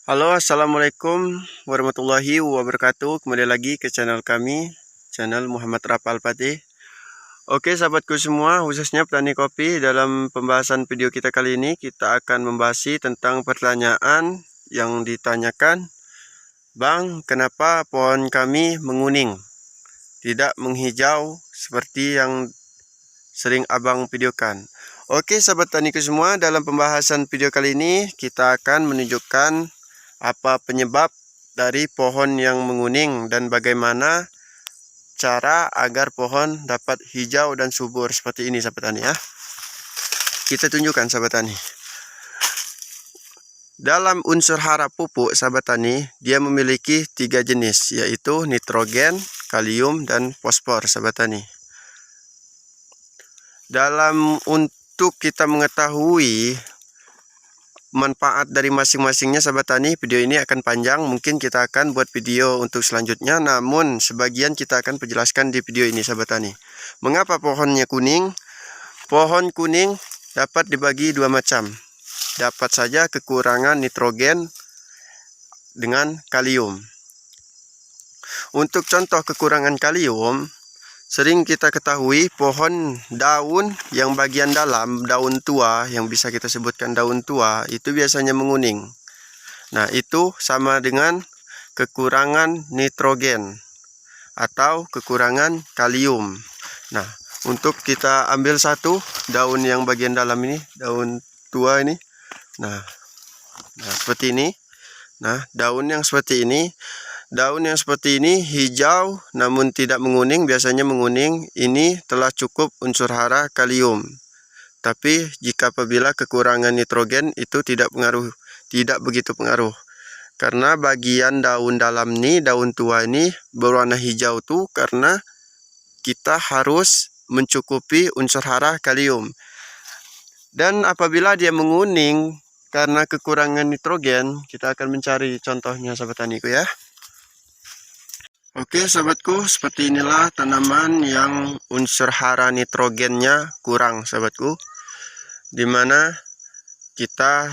Halo, assalamualaikum warahmatullahi wabarakatuh. Kembali lagi ke channel kami, channel Muhammad Rafa Al-Fatih. Oke, sahabatku semua, khususnya petani kopi. Dalam pembahasan video kita kali ini, kita akan membahas tentang pertanyaan yang ditanyakan, Bang, kenapa pohon kami menguning, tidak menghijau seperti yang sering abang videokan? Oke, sahabat taniku semua, dalam pembahasan video kali ini kita akan menunjukkan apa penyebab dari pohon yang menguning dan bagaimana cara agar pohon dapat hijau dan subur seperti ini, sahabat tani ya. Kita tunjukkan, sahabat tani. Dalam unsur hara pupuk, sahabat tani, dia memiliki 3 jenis, yaitu nitrogen, kalium, dan fosfor, sahabat tani. Untuk kita mengetahui manfaat dari masing-masingnya, sahabat tani, video ini akan panjang, mungkin kita akan buat video untuk selanjutnya, namun sebagian kita akan penjelaskan di video ini, sahabat tani. Mengapa pohonnya kuning? Pohon kuning dapat dibagi dua macam. Dapat saja kekurangan nitrogen dengan kalium. Untuk contoh kekurangan kalium, sering kita ketahui pohon daun yang bagian dalam, daun tua, yang bisa kita sebutkan daun tua, itu biasanya menguning. Nah, itu sama dengan kekurangan nitrogen atau kekurangan kalium. Nah, untuk kita ambil satu daun yang bagian dalam ini, daun tua ini. Nah, seperti ini. Nah, daun yang seperti ini. Daun yang seperti ini hijau namun tidak menguning, biasanya menguning. Ini telah cukup unsur hara kalium. Tapi jika apabila kekurangan nitrogen itu tidak begitu pengaruh. Karena bagian daun dalam ini, daun tua ini berwarna hijau tuh karena kita harus mencukupi unsur hara kalium. Dan apabila dia menguning karena kekurangan nitrogen, kita akan mencari contohnya, sahabat taniku ya. Oke, sahabatku, seperti inilah tanaman yang unsur hara nitrogennya kurang, sahabatku, dimana kita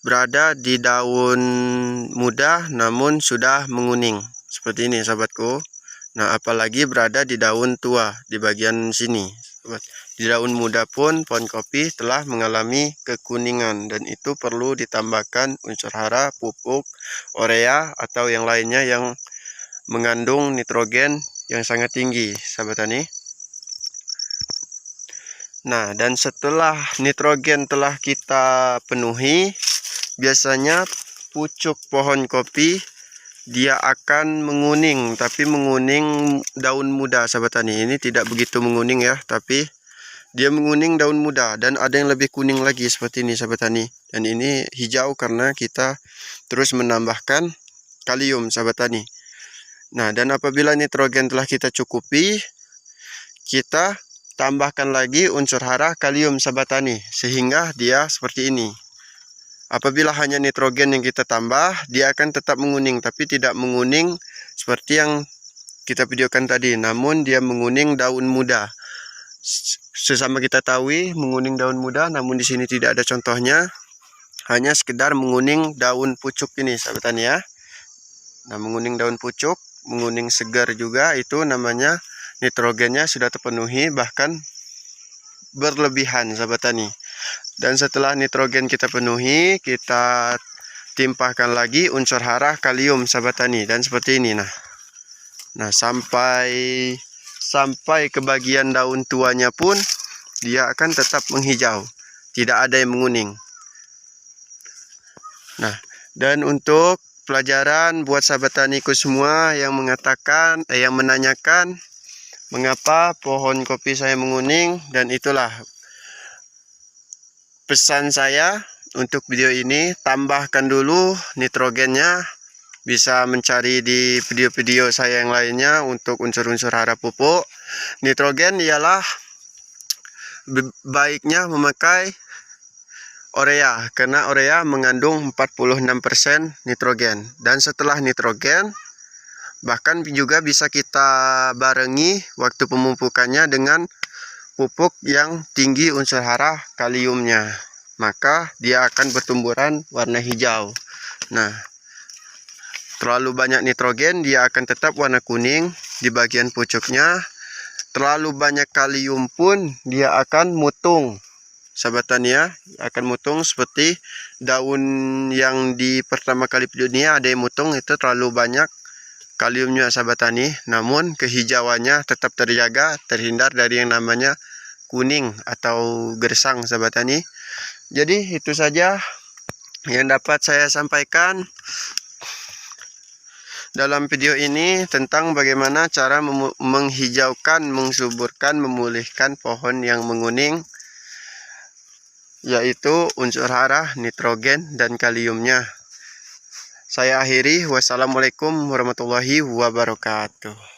berada di daun muda namun sudah menguning seperti ini, sahabatku. Nah, apalagi berada di daun tua di bagian sini. Di daun muda pun pohon kopi telah mengalami kekuningan, dan itu perlu ditambahkan unsur hara, pupuk, urea atau yang lainnya yang mengandung nitrogen yang sangat tinggi, sahabat tani. Nah, dan setelah nitrogen telah kita penuhi, biasanya pucuk pohon kopi dia akan menguning, tapi menguning daun muda, sahabat tani. Ini tidak begitu menguning ya, tapi dia menguning daun muda, dan ada yang lebih kuning lagi seperti ini, sahabat tani. Dan ini hijau karena kita terus menambahkan kalium, sahabat tani. Nah, dan apabila nitrogen telah kita cukupi, kita tambahkan lagi unsur hara kalium, sahabat tani, sehingga dia seperti ini. Apabila hanya nitrogen yang kita tambah, dia akan tetap menguning, tapi tidak menguning seperti yang kita videokan tadi, namun dia menguning daun muda. Sesama kita tahu menguning daun muda, namun di sini tidak ada contohnya, hanya sekedar menguning daun pucuk ini, sahabat tani ya. Nah, menguning daun pucuk, menguning segar juga, itu namanya nitrogennya sudah terpenuhi, bahkan berlebihan, sahabat tani. Dan setelah nitrogen kita penuhi, kita timpahkan lagi unsur hara kalium, sahabat tani, dan seperti ini. Nah, sampai ke bagian daun tuanya pun dia akan tetap menghijau, tidak ada yang menguning. Nah, dan untuk pelajaran buat sahabat taniku semua yang menanyakan mengapa pohon kopi saya menguning, dan itulah pesan saya untuk video ini. Tambahkan dulu nitrogennya, bisa mencari di video-video saya yang lainnya untuk unsur-unsur hara pupuk. Nitrogen ialah baiknya memakai urea, karena urea mengandung 46% nitrogen. Dan setelah nitrogen, bahkan juga bisa kita barengi waktu pemupukannya dengan pupuk yang tinggi unsur hara kaliumnya, maka dia akan bertumburan warna hijau. Nah, terlalu banyak nitrogen dia akan tetap warna kuning di bagian pucuknya. Terlalu banyak kalium pun dia akan mutung, sahabat tani ya, akan mutung seperti daun yang di pertama kali video ini ada yang mutung, itu terlalu banyak kaliumnya sahabat tani. Namun kehijauannya tetap terjaga, terhindar dari yang namanya kuning atau gersang sahabat tani. Jadi itu saja yang dapat saya sampaikan dalam video ini tentang bagaimana cara menghijaukan, mensuburkan, memulihkan pohon yang menguning, yaitu unsur hara, nitrogen, dan kaliumnya. Saya akhiri, wassalamualaikum warahmatullahi wabarakatuh.